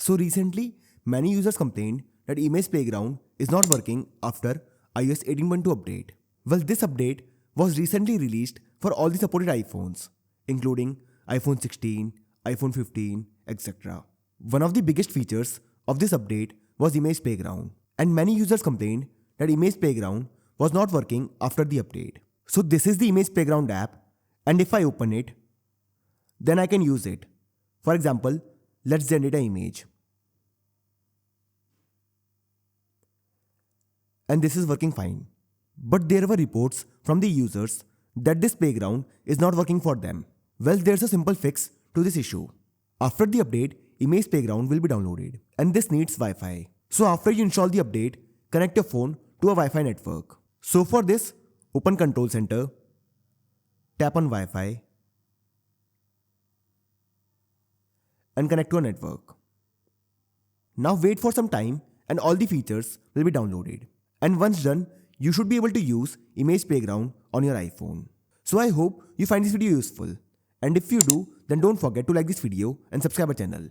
So recently, many users complained that Image Playground is not working after iOS 18.2 update. Well, this update was recently released for all the supported iPhones, including iPhone 16, iPhone 15, etc. One of the biggest features of this update was Image Playground, and many users complained that Image Playground was not working after the update. So this is the Image Playground app, and if I open it, then I can use it. For example, let's generate an image. And this is working fine. But there were reports from the users that this playground is not working for them. Well, there's a simple fix to this issue. After the update, Image Playground will be downloaded, and this needs Wi-Fi. So after you install the update, connect your phone to a Wi-Fi network. So for this, open Control Center, tap on Wi-Fi, and connect to a network. Now wait for some time and all the features will be downloaded. And once done, you should be able to use Image Playground on your iPhone. So I hope you find this video useful. And if you do, then don't forget to like this video and subscribe our channel.